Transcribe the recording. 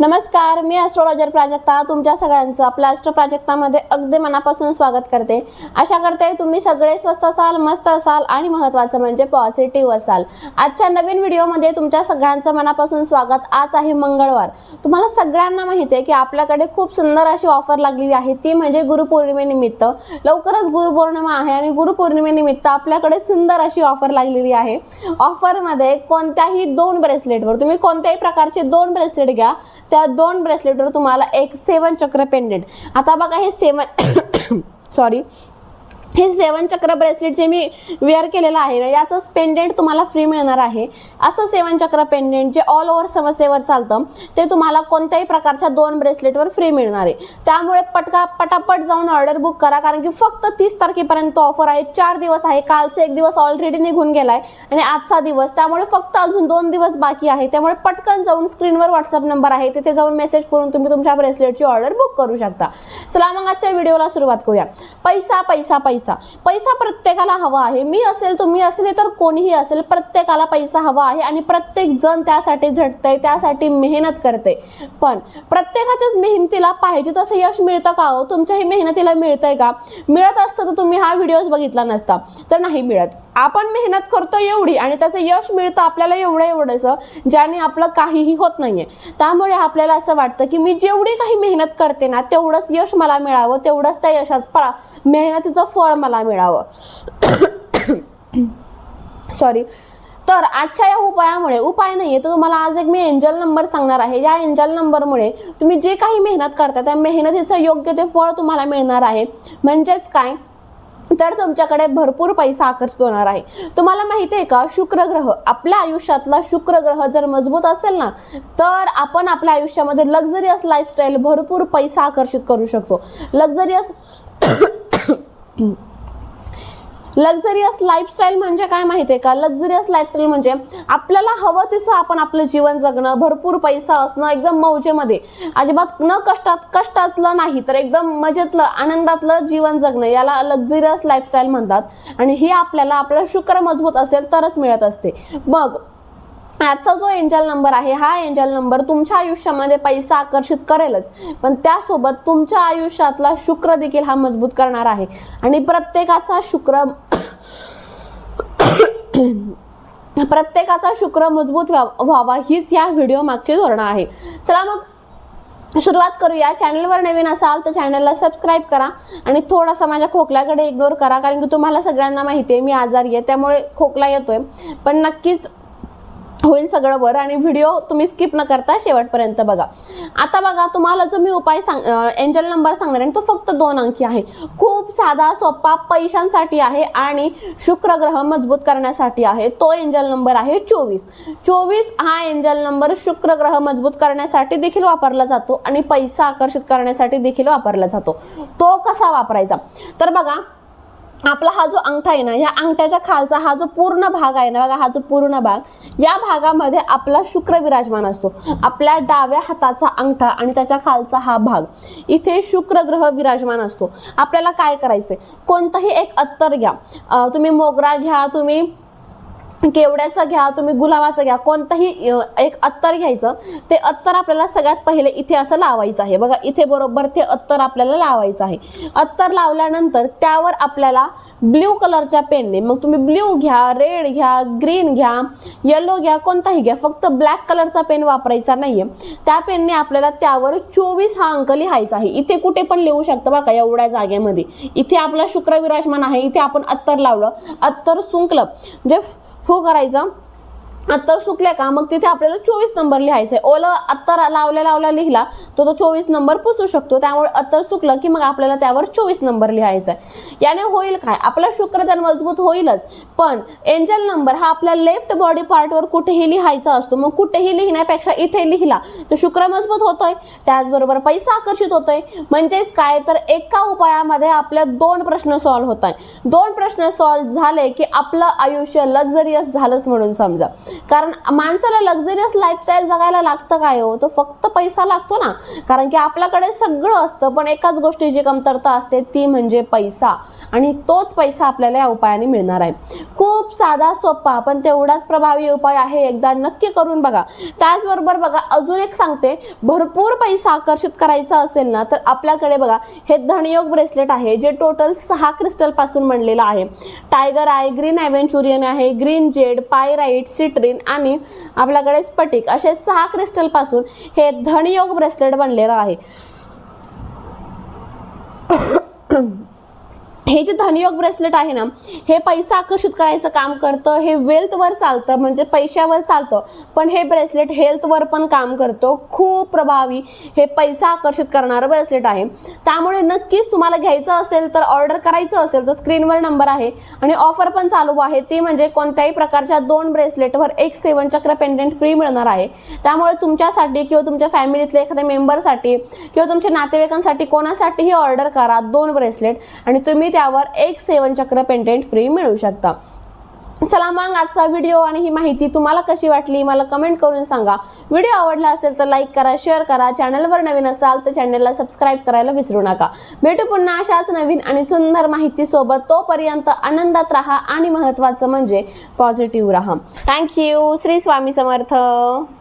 नमस्कार, मी ॲस्ट्रोलॉजर प्राजक्ता तुमच्या सगळ्यांचं आपल्या ॲस्ट्रो प्राजक्तामध्ये अगदी मनापासून स्वागत करते। आशा करते तुम्ही सगळे स्वस्त असाल, मस्त असाल आणि महत्त्वाचं म्हणजे पॉझिटिव्ह असाल। आजच्या नवीन व्हिडिओमध्ये तुमच्या सगळ्यांचं मनापासून स्वागत। आज आहे मंगळवार। तुम्हाला सगळ्यांना माहिती आहे की आपल्याकडे खूप सुंदर अशी ऑफर लागलेली आहे, ती म्हणजे गुरुपौर्णिमेनिमित्त। लवकरच गुरुपौर्णिमा आहे आणि गुरुपौर्णिमेनिमित्त आपल्याकडे सुंदर अशी ऑफर लागलेली आहे। ऑफरमध्ये कोणत्याही 2 ब्रेसलेटवर तुम्ही कोणत्याही प्रकारचे 2 ब्रेसलेट घ्या, त्या 2 ब्रेसलेटवर तुम्हाला एक 7 चक्र पेंडेंट। आता बघा हे 7 चक्र ब्रेसलेट जे मी वेअर केलेलं आहे ना, याचं पेंडेंट तुम्हाला फ्री मिळणार आहे। असं 7 चक्र पेंडेंट जे ऑल ओव्हर समस्येवर चालतं ते तुम्हाला कोणत्याही प्रकारच्या 2 ब्रेसलेटवर फ्री मिळणार आहे। त्यामुळे पटापट जाऊन ऑर्डर बुक करा, कारण की फक्त 30 तारखेपर्यंत ऑफर आहे। 4 दिवस आहे, कालचा एक दिवस ऑलरेडी निघून गेलाय आणि आजचा दिवस, त्यामुळे फक्त अजून 2 दिवस बाकी आहे। त्यामुळे पटकन जाऊन स्क्रीनवर व्हॉट्सअप नंबर आहे, तिथे जाऊन मेसेज करून तुम्ही तुमच्या ब्रेसलेटची ऑर्डर बुक करू शकता। चला मग आजच्या व्हिडिओला सुरुवात करूया। पैसा पैसा पैसा पैसा प्रत्येकाला हवा आहे। मी असेल, तुम्ही असले, तर कोणीही असेल, प्रत्येकाला पैसा हवा आहे आणि प्रत्येक जण त्यासाठी झटतंय, त्यासाठी मेहनत करते। पण प्रत्येकाच्याच मेहनतीला पाहिजे तसं यश मिळतं का हो? तुमच्याही मेहनतीला मिळतंय का? मिळत असतं तर तुम्ही हा व्हिडिओज बघितला नसता, तर नाही मिळत। आपण मेहनत करतो एवढी आणि त्याचं यश मिळतं आपल्याला एवढंसं, ज्याने आपलं काहीही होत नाहीये। त्यामुळे आपल्याला असं वाटतं की मी जेवढी काही मेहनत करते ना, तेवढंच यश मला मिळावं, तेवढंच त्या यशाचं मेहनतीचं फळ मला मिळावं। सॉरी। तर आजच्या या उपायामुळे, उपाय नाहीये तर तुम्हाला आज एक मी एंजल नंबर सांगणार आहे। या एंजल नंबरमुळे तुम्ही जे काही मेहनत करता त्या मेहनतीचं योग्य ते फळ तुम्हाला मिळणार आहे। म्हणजेच काय, तर तुमच्याकडे भरपूर पैसा आकर्षित होणार आहे। तुम्हाला माहिती आहे का, शुक्र ग्रह, आपल्या आयुष्यातला शुक्र ग्रह जर मजबूत असेल ना, तर आपण आपल्या आयुष्यामध्ये लक्झरियस लाईफस्टाईल, भरपूर पैसा आकर्षित करू शकतो। लक्झरियस लाईफस्टाईल म्हणजे काय माहिती आहे का? लक्झरियस लाईफस्टाईल म्हणजे आपल्याला हवं तसं आपण आपलं जीवन जगणं, भरपूर पैसा असणं, एकदम मौजेमध्ये, अजिबात न कष्टातलं नाही, तर एकदम मजेतलं, आनंदातलं जीवन जगणं, याला लक्झरियस लाईफस्टाईल म्हणतात। आणि हे आपल्याला आपला शुक्र मजबूत असेल तरच मिळत असते। मग आजचा जो एंजल नंबर आहे, हा एंजल नंबर तुमच्या आयुष्यामध्ये पैसा आकर्षित करेलच, पण त्यासोबत तुमच्या आयुष्यातला शुक्र देखील हा मजबूत करणार आहे। आणि प्रत्येकाचा शुक्र मजबूत व्हावा हीच या व्हिडिओ मागची धोरण आहे। चला मग सुरुवात करूया। चॅनलवर नवीन असाल तर चॅनलला सबस्क्राईब करा आणि थोडासा माझ्या खोकल्याकडे इग्नोर करा, कारण की तुम्हाला सगळ्यांना माहिती आहे मी आजारी आहे, त्यामुळे खोकला येतोय, पण नक्कीच होईल सगळं बरं। आणि व्हिडिओ तुम्ही स्किप न करता शेवटपर्यंत बघा। आता बघा, तुम्हाला जो मी उपाय एंजल नंबर सांगणार आहे तो फक्त 2 अंकी आहे। खूप साधा सोपा, पैशांसाठी आहे आणि शुक्र ग्रह मजबूत करण्यासाठी आहे। तो एंजल नंबर आहे 24। हा एंजल नंबर शुक्र ग्रह मजबूत करण्यासाठी देखील वापरला जातो आणि पैसा आकर्षित करण्यासाठी देखील वापरला जातो। तो कसा वापरायचा, तर बघा, आपला हा जो अंगठा आहे ना, या अंगठ्याच्या खालचा हा जो पूर्ण भाग आहे ना, बघा हा जो पूर्ण भाग, या भागामध्ये आपला शुक्र विराजमान असतो। आपल्या डाव्या हाताचा अंगठा आणि त्याच्या खालचा हा भाग, इथे शुक्र ग्रह विराजमान असतो। आपल्याला काय करायचंय, कोणताही एक अत्तर घ्या, तुम्ही मोगरा घ्या, तुम्ही केवड्याचं घ्या, तुम्ही गुलाबाचं घ्या, कोणताही एक अत्तर घ्यायचं। ते अत्तर आपल्याला सगळ्यात पहिले इथे असं लावायचं आहे। बघा इथे बरोबर ते अत्तर आपल्याला लावायचं आहे। अत्तर लावल्यानंतर त्यावर आपल्याला ब्ल्यू कलरच्या पेनने, मग तुम्ही ब्ल्यू घ्या, रेड घ्या, ग्रीन घ्या, येलो घ्या, कोणताही घ्या, फक्त ब्लॅक कलरचा पेन वापरायचा नाहीये। त्या पेनने आपल्याला त्यावर 24 हा अंक लिहायचा आहे। इथे कुठे पण लिहू शकता बरं का, एवढ्या जागेमध्ये। इथे आपला शुक्र विराजमान आहे, इथे आपण अत्तर लावलं, अत्तर सुंकलं म्हणजे हो करायचं, अत्तर सुकले का मग तिथे आपल्याला 24 नंबर लिहायचं आहे। ओलं अत्तर लावल्या लिहिला तो 24 नंबर पुसू शकतो, त्यामुळे अत्तर सुकलं की मग आपल्याला त्यावर 24 नंबर लिहायचा आहे। याने होईल काय, आपला शुक्र तर मजबूत होईलच, पण एंजल नंबर हा आपल्या लेफ्ट बॉडी पार्टवर कुठेही लिहायचा असतो। मग कुठेही लिहिण्यापेक्षा इथे लिहिला तर शुक्र मजबूत होतोय, त्याचबरोबर पैसा आकर्षित होतोय। म्हणजेच काय, तर एका उपायामध्ये आपल्या 2 प्रश्न सॉल्व्ह होत आहेत। 2 प्रश्न सॉल्व्ह झाले की आपलं आयुष्य लक्झरियस झालंच म्हणून समजा। कारण माणसाला लक्झरियस लाईफस्टाईल जगायला लागतं काय हो, तो फक्त पैसा लागतो ना. कारण की आपल्याकडे सगळं असतं पण एकाच गोष्टीची कमतरता असते, ती म्हणजे पैसा. आणि तोच पैसा आपल्याला या उपायाने मिळणार आहे. खूप साधा सोपा पण तेवढाच प्रभावी उपाय आहे, एकदा नक्की करून बघा. त्याचबरोबर बघा अजून एक सांगते, भरपूर पैसा आकर्षित करायचा असेल ना तर आपल्याकडे बघा हे धनयोग ब्रेसलेट आहे, जे टोटल 6 क्रिस्टल पासून बनलेलं आहे. टायगर आय, ग्रीन ॲव्हेंचुरियन आहे, ग्रीन जेड, पायराइट, सिट्रीन आणि आपल्याकडे स्फटिक असे 6 क्रिस्टल पासून हे धनयोग ब्रेसलेट बनलेलं आहे. हे जे धनयोग ब्रेसलेट आहे ना, हे पैसा आकर्षित करायचं काम करतं, हे वेल्थवर चालतं म्हणजे पैशावर चालतं, पण हे ब्रेसलेट हेल्थवर पण काम करतो. खूप प्रभावी हे पैसा आकर्षित करणारं ब्रेसलेट आहे. त्यामुळे नक्कीच तुम्हाला घ्यायचं असेल तर, ऑर्डर करायचं असेल तर स्क्रीनवर नंबर आहे. आणि ऑफर पण चालू आहे, ती म्हणजे कोणत्याही प्रकारच्या 2 ब्रेसलेटवर एक 7 चक्र पेंडेंट फ्री मिळणार आहे. त्यामुळे तुमच्यासाठी किंवा तुमच्या फॅमिलीतल्या एखाद्या मेंबरसाठी किंवा तुमच्या नातेवाईकांसाठी कोणासाठीही ऑर्डर करा 2 ब्रेसलेट आणि तुम्ही त्यावर एक 7 चक्र पेंडेंट फ्री मिळू शकता. चला मग आजचा व्हिडिओ आणि ही माहिती तुम्हाला कशी वाटली मला कमेंट करून सांगा. व्हिडिओ आवडला असेल तर लाईक करा, शेअर करा. चॅनलवर नवीन असाल तर चॅनलला सबस्क्राईब करायला विसरू नका. भेटू पुन्हा अशाच नवीन आणि सुंदर माहिती सोबत. तोपर्यंत आनंदात राहा आणि महत्त्वाचं म्हणजे पॉझिटिव्ह राहा. थँक्यू. श्री स्वामी समर्थ.